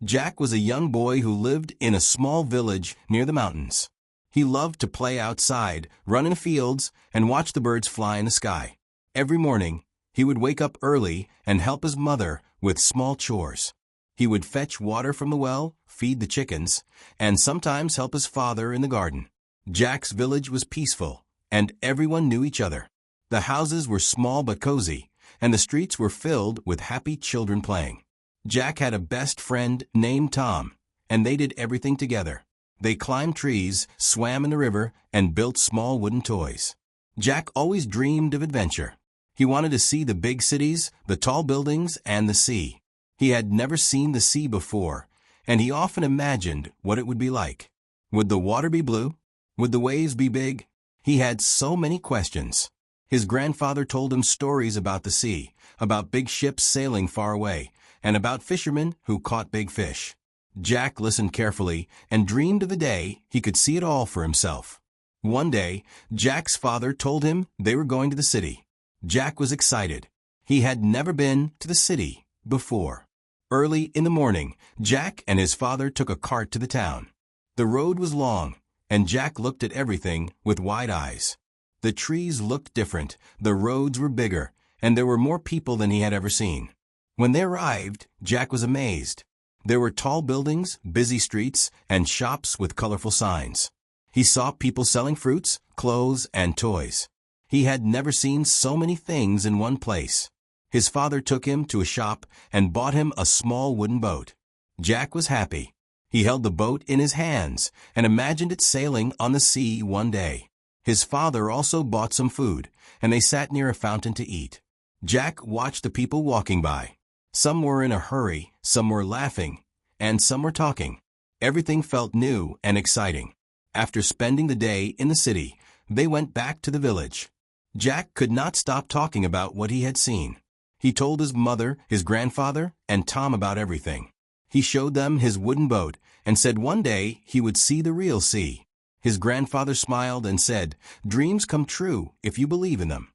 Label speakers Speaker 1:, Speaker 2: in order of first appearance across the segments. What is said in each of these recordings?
Speaker 1: Jack was a young boy who lived in a small village near the mountains. He loved to play outside, run in the fields, and watch the birds fly in the sky. Every morning, he would wake up early and help his mother with small chores. He would fetch water from the well, feed the chickens, and sometimes help his father in the garden. Jack's village was peaceful, and everyone knew each other. The houses were small but cozy, and the streets were filled with happy children playing. Jack had a best friend named Tom, and they did everything together. They climbed trees, swam in the river, and built small wooden toys. Jack always dreamed of adventure. He wanted to see the big cities, the tall buildings, and the sea. He had never seen the sea before, and he often imagined what it would be like. Would the water be blue? Would the waves be big? He had so many questions. His grandfather told him stories about the sea, about big ships sailing far away, and about fishermen who caught big fish. Jack listened carefully and dreamed of the day he could see it all for himself. One day, Jack's father told him they were going to the city. Jack was excited. He had never been to the city before. Early in the morning, Jack and his father took a cart to the town. The road was long, and Jack looked at everything with wide eyes. The trees looked different, the roads were bigger, and there were more people than he had ever seen. When they arrived, Jack was amazed. There were tall buildings, busy streets, and shops with colorful signs. He saw people selling fruits, clothes, and toys. He had never seen so many things in one place. His father took him to a shop and bought him a small wooden boat. Jack was happy. He held the boat in his hands and imagined it sailing on the sea one day. His father also bought some food, and they sat near a fountain to eat. Jack watched the people walking by. Some were in a hurry, some were laughing, and some were talking. Everything felt new and exciting. After spending the day in the city, they went back to the village. Jack could not stop talking about what he had seen. He told his mother, his grandfather, and Tom about everything. He showed them his wooden boat and said one day he would see the real sea. His grandfather smiled and said, "Dreams come true if you believe in them."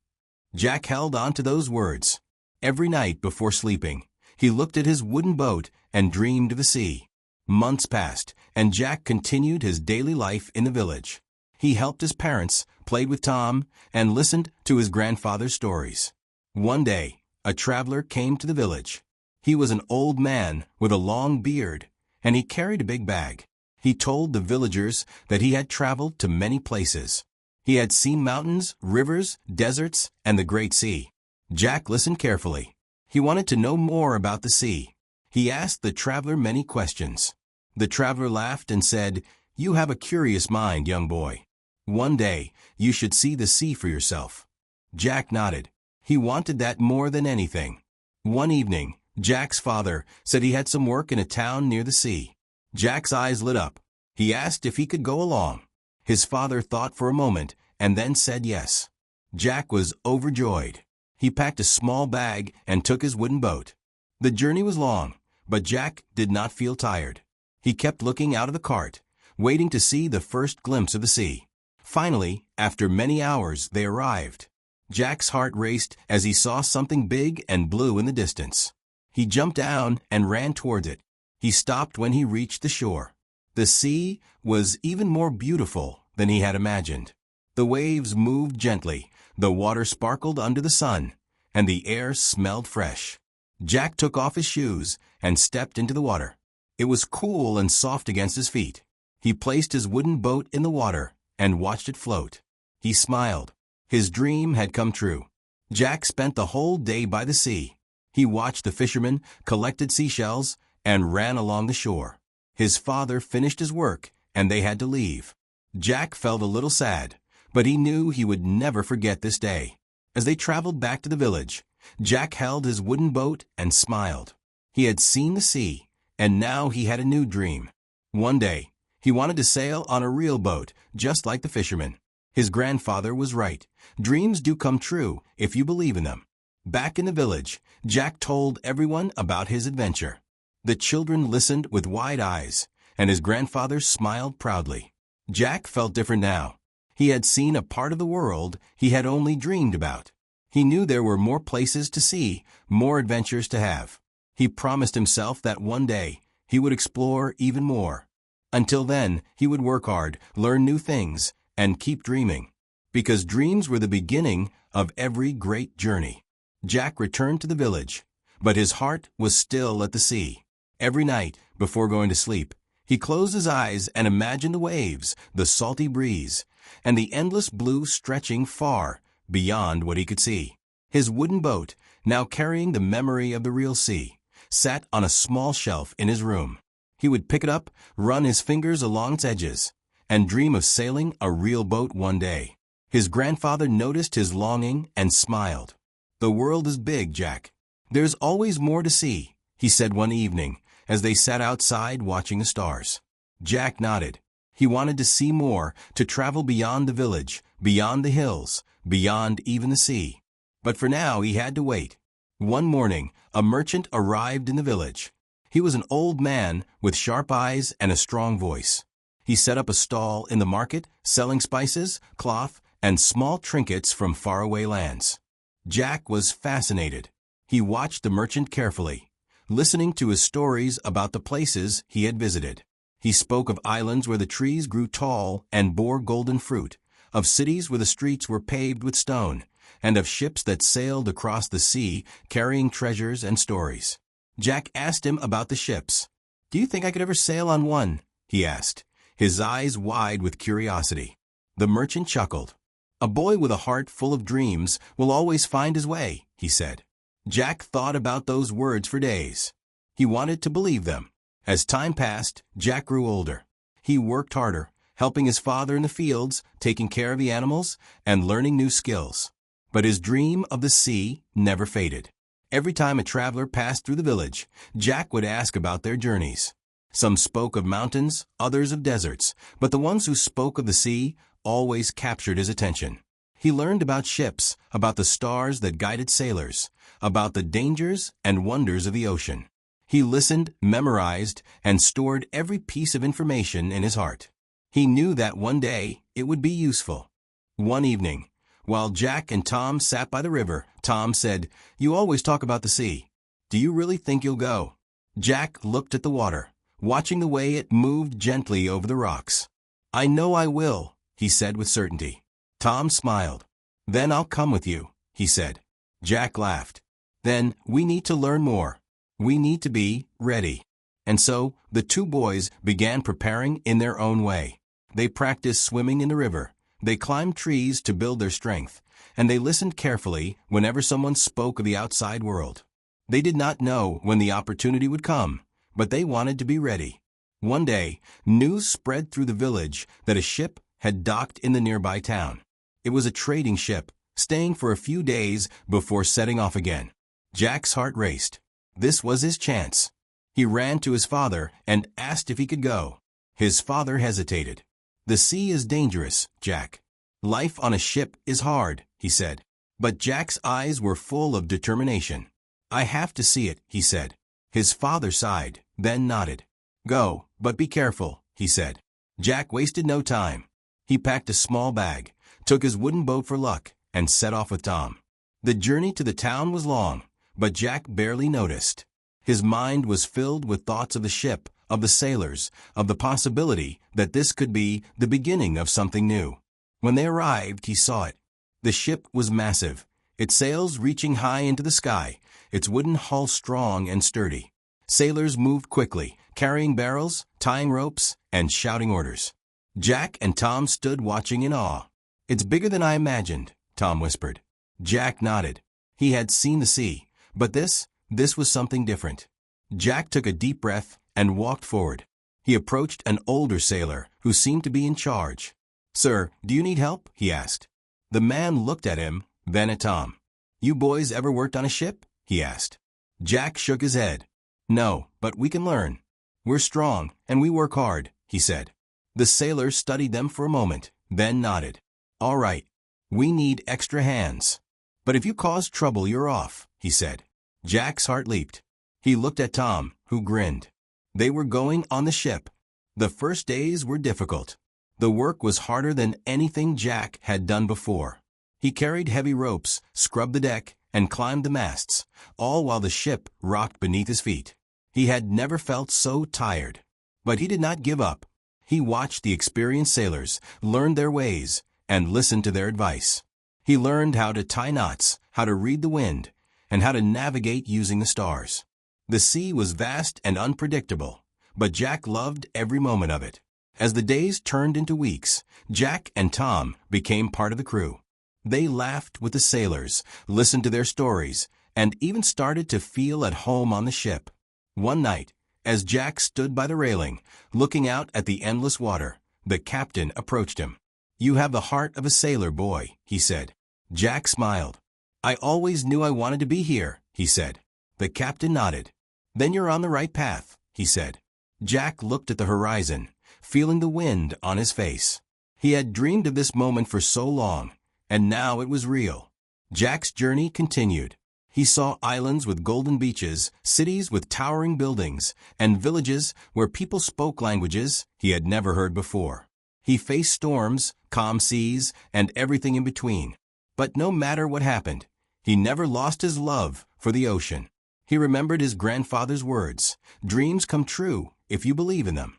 Speaker 1: Jack held on to those words. Every night before sleeping, he looked at his wooden boat and dreamed of the sea. Months passed, and Jack continued his daily life in the village. He helped his parents, played with Tom, and listened to his grandfather's stories. One day, a traveler came to the village. He was an old man with a long beard, and he carried a big bag. He told the villagers that he had traveled to many places. He had seen mountains, rivers, deserts, and the great sea. Jack listened carefully. He wanted to know more about the sea. He asked the traveler many questions. The traveler laughed and said, "You have a curious mind, young boy. One day, you should see the sea for yourself." Jack nodded. He wanted that more than anything. One evening, Jack's father said he had some work in a town near the sea. Jack's eyes lit up. He asked if he could go along. His father thought for a moment and then said yes. Jack was overjoyed. He packed a small bag and took his wooden boat. The journey was long, but Jack did not feel tired. He kept looking out of the cart, waiting to see the first glimpse of the sea. Finally, after many hours, they arrived. Jack's heart raced as he saw something big and blue in the distance. He jumped down and ran towards it. He stopped when he reached the shore. The sea was even more beautiful than he had imagined. The waves moved gently, the water sparkled under the sun, and the air smelled fresh. Jack took off his shoes and stepped into the water. It was cool and soft against his feet. He placed his wooden boat in the water and watched it float. He smiled. His dream had come true. Jack spent the whole day by the sea. He watched the fishermen, collected seashells, and ran along the shore. His father finished his work, and they had to leave. Jack felt a little sad, but he knew he would never forget this day. As they traveled back to the village, Jack held his wooden boat and smiled. He had seen the sea, and now he had a new dream. One day, he wanted to sail on a real boat, just like the fishermen. His grandfather was right. Dreams do come true if you believe in them. Back in the village, Jack told everyone about his adventure. The children listened with wide eyes, and his grandfather smiled proudly. Jack felt different now. He had seen a part of the world he had only dreamed about. He knew there were more places to see, more adventures to have. He promised himself that one day he would explore even more. Until then, he would work hard, learn new things, and keep dreaming. Because dreams were the beginning of every great journey. Jack returned to the village, but his heart was still at the sea. Every night, before going to sleep, he closed his eyes and imagined the waves, the salty breeze, and the endless blue stretching far beyond what he could see. His wooden boat, now carrying the memory of the real sea, sat on a small shelf in his room. He would pick it up, run his fingers along its edges, and dream of sailing a real boat one day. His grandfather noticed his longing and smiled. "The world is big, Jack. There's always more to see," he said one evening as they sat outside watching the stars. Jack nodded. He wanted to see more, to travel beyond the village, beyond the hills, beyond even the sea. But for now he had to wait. One morning, a merchant arrived in the village. He was an old man with sharp eyes and a strong voice. He set up a stall in the market, selling spices, cloth, and small trinkets from faraway lands. Jack was fascinated. He watched the merchant carefully, listening to his stories about the places he had visited. He spoke of islands where the trees grew tall and bore golden fruit, of cities where the streets were paved with stone, and of ships that sailed across the sea carrying treasures and stories. Jack asked him about the ships. "Do you think I could ever sail on one?" he asked, his eyes wide with curiosity. The merchant chuckled. "A boy with a heart full of dreams will always find his way," he said. Jack thought about those words for days. He wanted to believe them. As time passed, Jack grew older. He worked harder, helping his father in the fields, taking care of the animals, and learning new skills. But his dream of the sea never faded. Every time a traveler passed through the village, Jack would ask about their journeys. Some spoke of mountains, others of deserts, but the ones who spoke of the sea always captured his attention. He learned about ships, about the stars that guided sailors, about the dangers and wonders of the ocean. He listened, memorized, and stored every piece of information in his heart. He knew that one day it would be useful. One evening, while Jack and Tom sat by the river, Tom said, "You always talk about the sea. Do you really think you'll go?" Jack looked at the water, watching the way it moved gently over the rocks. "I know I will," he said with certainty. Tom smiled. "Then I'll come with you," he said. Jack laughed. "Then we need to learn more. We need to be ready." And so the two boys began preparing in their own way. They practiced swimming in the river. They climbed trees to build their strength, and they listened carefully whenever someone spoke of the outside world. They did not know when the opportunity would come, but they wanted to be ready. One day, news spread through the village that a ship had docked in the nearby town. It was a trading ship, staying for a few days before setting off again. Jack's heart raced. This was his chance. He ran to his father and asked if he could go. His father hesitated. "The sea is dangerous, Jack. Life on a ship is hard," he said. But Jack's eyes were full of determination. "I have to see it," he said. His father sighed, then nodded. "Go, but be careful," he said. Jack wasted no time. He packed a small bag, took his wooden boat for luck, and set off with Tom. The journey to the town was long, but Jack barely noticed. His mind was filled with thoughts of the ship, of the sailors, of the possibility that this could be the beginning of something new. When they arrived, he saw it. The ship was massive, its sails reaching high into the sky, its wooden hull strong and sturdy. Sailors moved quickly, carrying barrels, tying ropes, and shouting orders. Jack and Tom stood watching in awe. "It's bigger than I imagined," Tom whispered. Jack nodded. He had seen the sea, but this was something different. Jack took a deep breath and walked forward. He approached an older sailor who seemed to be in charge. "Sir, do you need help?" he asked. The man looked at him, then at Tom. "You boys ever worked on a ship?" he asked. Jack shook his head. "No, but we can learn. We're strong, and we work hard," he said. The sailor studied them for a moment, then nodded. "All right, we need extra hands. But if you cause trouble, you're off," he said. Jack's heart leaped. He looked at Tom, who grinned. They were going on the ship. The first days were difficult. The work was harder than anything Jack had done before. He carried heavy ropes, scrubbed the deck, and climbed the masts, all while the ship rocked beneath his feet. He had never felt so tired. But he did not give up. He watched the experienced sailors, learned their ways, and listened to their advice. He learned how to tie knots, how to read the wind, and how to navigate using the stars. The sea was vast and unpredictable, but Jack loved every moment of it. As the days turned into weeks, Jack and Tom became part of the crew. They laughed with the sailors, listened to their stories, and even started to feel at home on the ship. One night, as Jack stood by the railing, looking out at the endless water, the captain approached him. "You have the heart of a sailor boy," he said. Jack smiled. "I always knew I wanted to be here," he said. The captain nodded. "Then you're on the right path," he said. Jack looked at the horizon, feeling the wind on his face. He had dreamed of this moment for so long, and now it was real. Jack's journey continued. He saw islands with golden beaches, cities with towering buildings, and villages where people spoke languages he had never heard before. He faced storms, calm seas, and everything in between. But no matter what happened, he never lost his love for the ocean. He remembered his grandfather's words, "Dreams come true if you believe in them."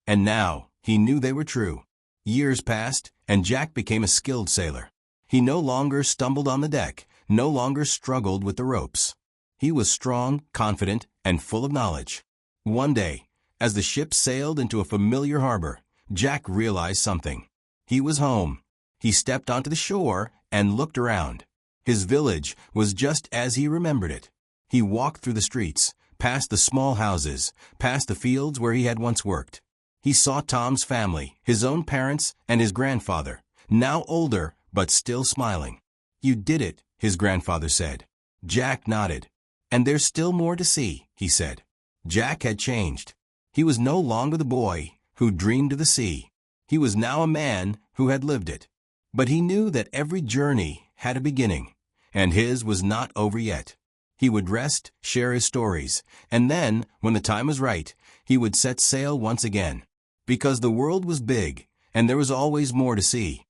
Speaker 1: And now he knew they were true. Years passed, and Jack became a skilled sailor. He no longer stumbled on the deck, no longer struggled with the ropes. He was strong, confident, and full of knowledge. One day, as the ship sailed into a familiar harbor, Jack realized something. He was home. He stepped onto the shore and looked around. His village was just as he remembered it. He walked through the streets, past the small houses, past the fields where he had once worked. He saw Tom's family, his own parents, and his grandfather, now older but still smiling. "You did it," his grandfather said. Jack nodded. "And there's still more to see," he said. Jack had changed. He was no longer the boy who dreamed of the sea. He was now a man who had lived it. But he knew that every journey had a beginning, and his was not over yet. He would rest, share his stories, and then, when the time was right, he would set sail once again. Because the world was big, and there was always more to see.